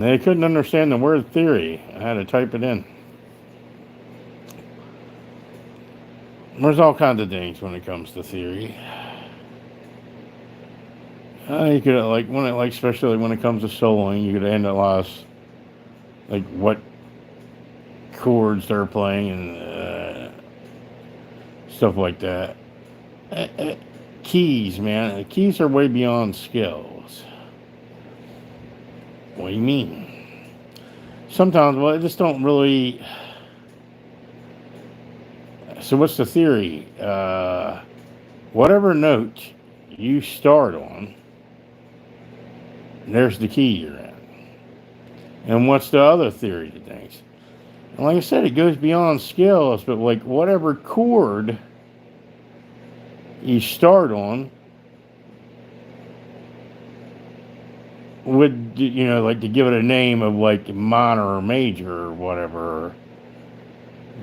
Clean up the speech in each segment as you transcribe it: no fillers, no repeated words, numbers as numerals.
They couldn't understand the word theory. I had to type it in. There's all kinds of things when it comes to theory. You could like when it like especially when it comes to soloing, you could analyze like what chords they're playing and stuff like that. Uh, uh, Keys, man, keys are way beyond skills. What do you mean? Sometimes, well, I just don't really. So, what's the theory? Whatever note you start on, there's the key you're in. And what's the other theory to things? And like I said, it goes beyond skills, but like whatever chord you start on would, like to give it a name of like minor or major or whatever, or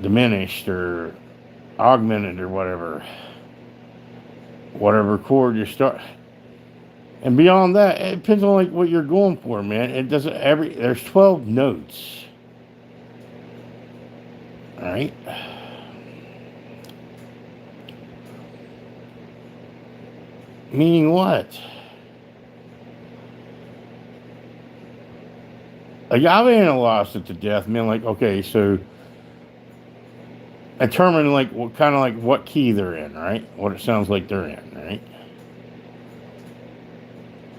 diminished or augmented or whatever chord you start. And beyond that, it depends on like what you're going for, man. It doesn't there's 12 notes. All right. Meaning what? Like I've analyzed it to death, man. Like, okay, so determine like what kind of like what key they're in, right? What it sounds like they're in, right?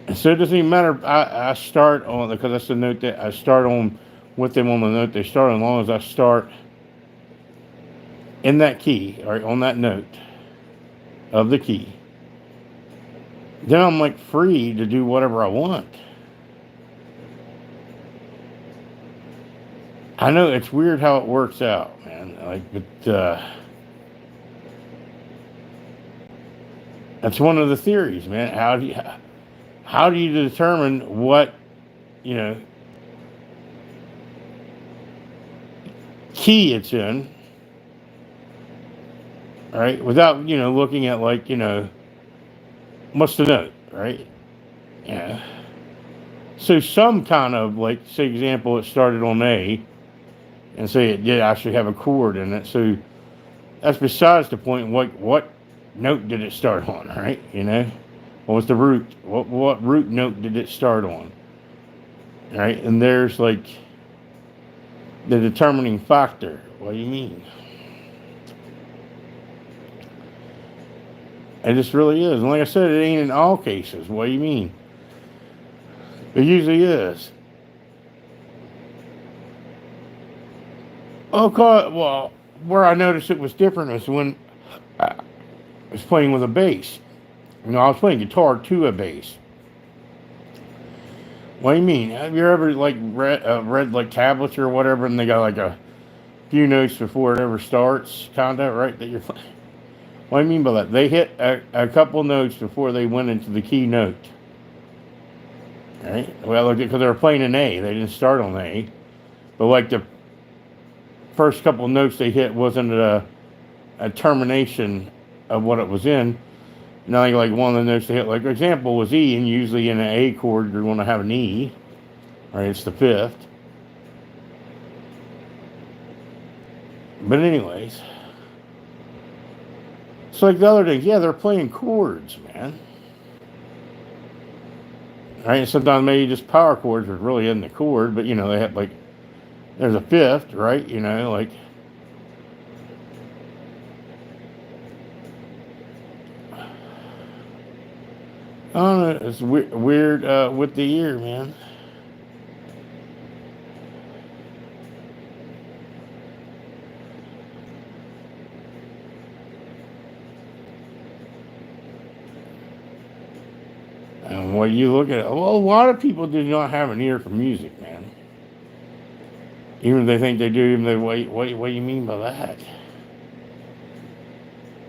And so it doesn't even matter. I start on because that's the note that I start on with them on the note they start. As long as I start in that key or on that note of the key, then I'm like free to do whatever I want. I know it's weird how it works out, man. Like, but that's one of the theories, man. How do you determine what you know key it's in, right? Without looking at like what's the note, right? Yeah. So some kind of like, say, example, it started on A, and say it did actually have a chord in it. So that's besides the point. What note did it start on, right? What was the root? What root note did it start on, right? And there's like the determining factor. What do you mean? It just really is. And like I said, it ain't in all cases. What do you mean? It usually is. Okay, well, where I noticed it was different is when I was playing with a bass. I was playing guitar to a bass. What do you mean? Have you ever like read like tablets or whatever, and they got like a few notes before it ever starts, kind of right? That you're playing. What do you mean by that? They hit a couple notes before they went into the key note. Right? Well, because they were playing an A, they didn't start on A. But like the first couple notes they hit wasn't a termination of what it was in. Now, like one of the notes they hit, like example was E, and usually in an A chord you're going to have an E. Right? It's the fifth. But anyways, so like the other things, yeah, they're playing chords, man. Right? Sometimes maybe just power chords, which really isn't the chord, but they have like there's a fifth, right? Like I don't know, it's weird with the ear, man. And when you look at it, well, a lot of people do not have an ear for music, man. Even if they think they do, even they what do you mean by that?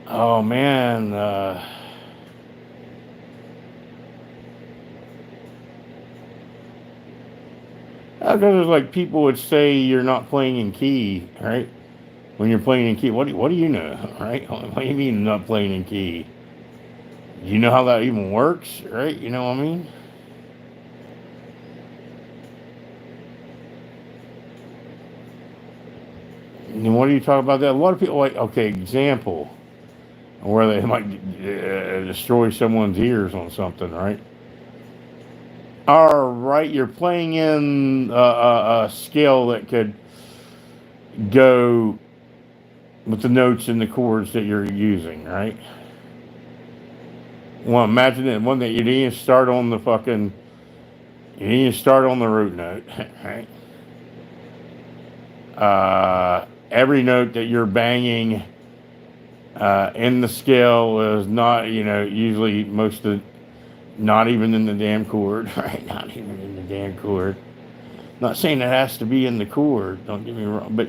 Oh man, because there's like people would say you're not playing in key, right? When you're playing in key, what do you know, right? What do you mean not playing in key? You know how that even works, right? You know what I mean? And what do you talk about that? A lot of people like, okay, example, where they might destroy someone's ears on something, right? All right, you're playing in a scale that could go with the notes and the chords that you're using, right? Well, imagine that one that you didn't start on the fucking, you didn't start on the root note, right? Every note that you're banging in the scale is not, usually most of, not even in the damn chord, right? Not even in the damn chord. Not saying it has to be in the chord, don't get me wrong, but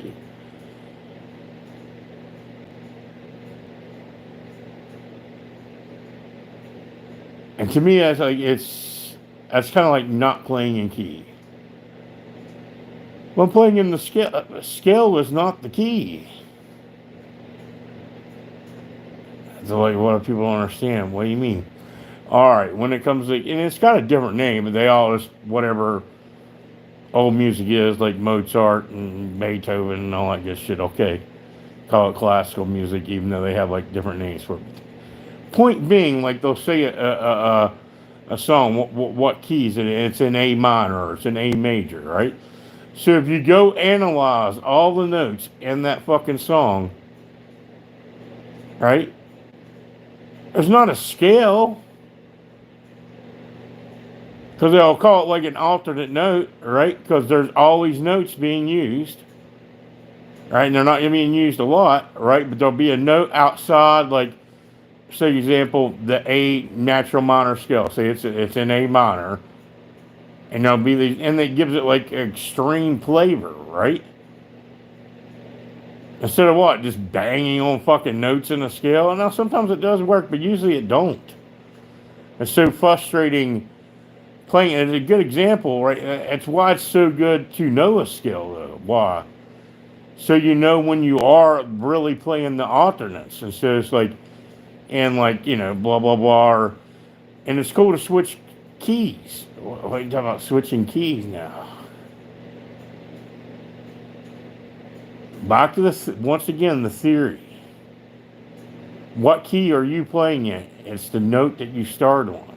and to me that's like that's kind of like not playing in key. Well, playing in the scale is not the key. So like, what do people don't understand? What do you mean? All right, when it comes to, and it's got a different name, but they all just whatever old music is, like Mozart and Beethoven and all that good shit. Okay, call it classical music, even though they have like different names for it. Point being, like they'll say a song, what keys, and it's in A minor, or it's in A major, right? So if you go analyze all the notes in that fucking song, right? There's not a scale. Because they'll call it like an alternate note, right? Because there's all these notes being used, right? And they're not being used a lot, right? But there'll be a note outside, like, say, example, the A natural minor scale. Say it's in A minor, and there'll be these, and it gives it like extreme flavor, right? Instead of what, just banging on fucking notes in a scale. And now sometimes it does work, but usually it don't. It's so frustrating. Playing it is a good example, right? It's why it's so good to know a scale, though. Why? So you know when you are really playing the alternates, and so it's like, and like blah blah blah, and it's cool to switch keys. What are you talking about switching keys now? Back to this once again, the theory. What key are you playing in? It's the note that you start on.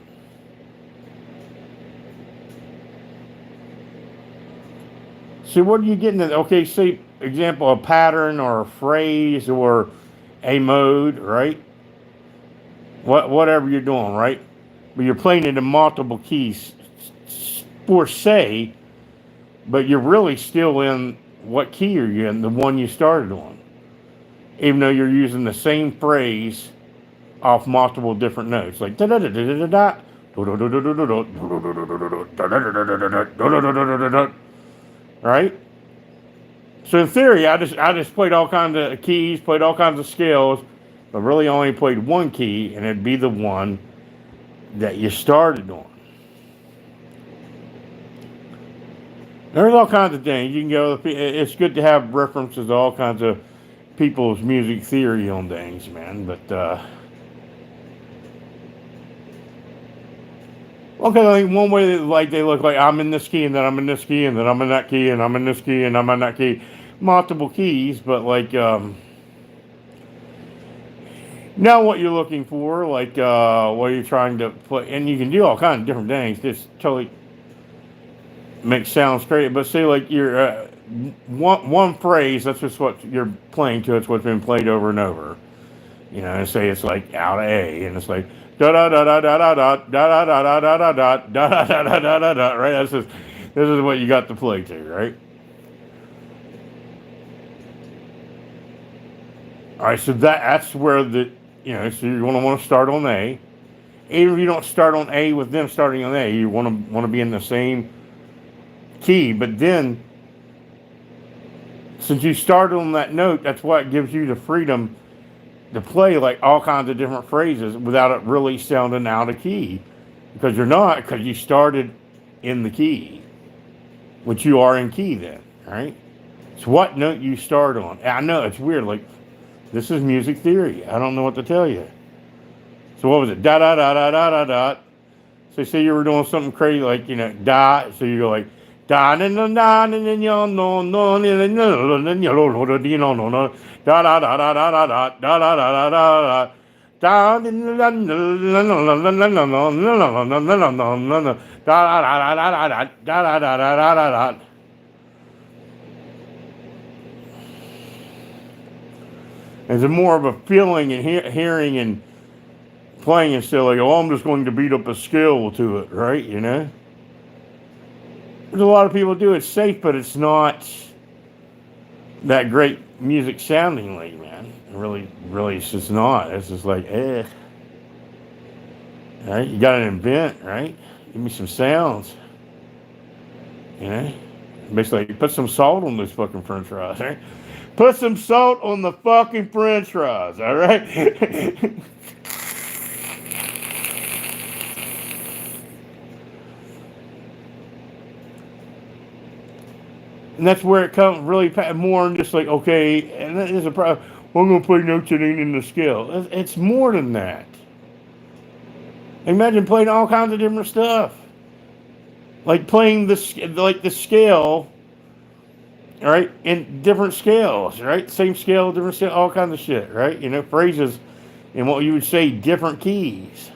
So what are you getting at? Okay, say example, a pattern or a phrase or a mode, right? Whatever you're doing, right? But you're playing it in multiple keys, for say, but you're really still in what key are you in? The one you started on, even though you're using the same phrase off multiple different notes, like da da da da da da da, right? So in theory, I just played all kinds of keys, played all kinds of scales, but really only played one key, and it'd be the one that you started on. There's all kinds of things you can go. It's good to have references to all kinds of people's music theory on things, man. But okay, like one way that like they look like I'm in this key and then I'm in this key and then I'm in that key and I'm in this key and I'm in that key, multiple keys. But like now what you're looking for, like what you're trying to play, and you can do all kinds of different things. Just totally makes sound straight. But say like you're one phrase, that's just what you're playing to. It's what's been played over and over. And say it's like out of A, and it's like da da da da da da da da da da da da da da da da da da da. Right? This is what you got to play to, right? All right, so that's where so you're going to want to start on A. Even if you don't start on A with them starting on A, you want to be in the same key. But then, since you started on that note, that's what gives you the freedom to play like all kinds of different phrases without it really sounding out of key, because you started in the key, which you are in key then, right? It's what note you start on. I know it's weird, like this is music theory. I don't know what to tell you. So what was it? Da da da da da da da. So say you were doing something crazy like da, so you go like Da na na na na na no no no na na na na no no di no no no da da da da da da da da da da da da da na na na na na na na na no no no no no no no no no da da da da da da da da da da da da. It's more of a feeling and hearing and playing instead of like, oh, I'm just going to beat up a skill to it, right? You know? There's a lot of people do it safe, but it's not that great music soundingly, man. Really, it's just not. It's just like, eh. Right? You gotta invent, right? Give me some sounds. You know? Basically, put some salt on those fucking french fries, right? Put some salt on the fucking french fries, all right? And that's where it comes really more than just like, okay, and that is a problem. Well, I'm going to play notes that ain't in the scale. It's more than that. Imagine playing all kinds of different stuff. Like playing the scale, right, in different scales, right? Same scale, different scale, all kinds of shit, right? You know, phrases in what you would say different keys.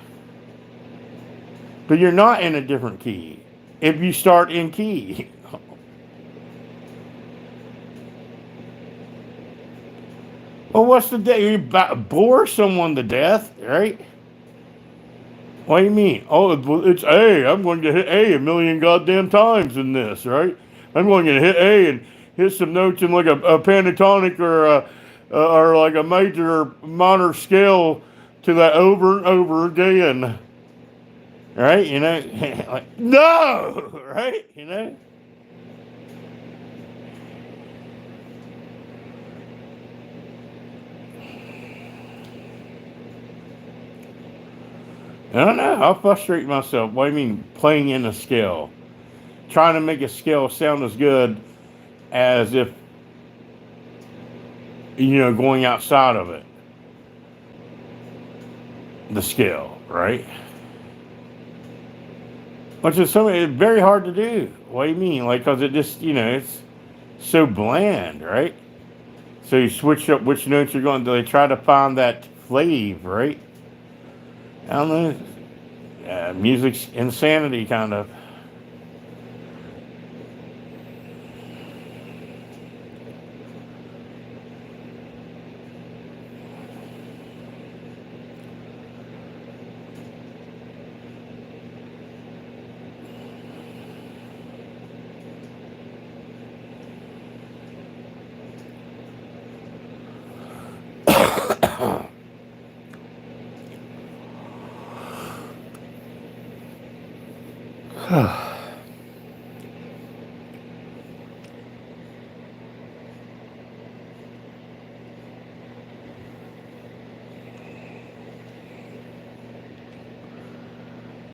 But you're not in a different key if you start in key. Well, what's the day? You bore someone to death, right? What do you mean? Oh, it's A. I'm going to hit A million goddamn times in this, right? I'm going to hit A and hit some notes in like a pentatonic or like a major or minor scale to that over and over again, right? You know, like, no, right? You know. I don't know. I'll frustrate myself. What do you mean playing in a scale? Trying to make a scale sound as good as if, you know, going outside of it. The scale, right? Which is something it's very hard to do. What do you mean? Like, because it just, you know, it's so bland, right? So you switch up which notes you're going to. They try to find that flavor, right? I don't know. Music's insanity, kind of.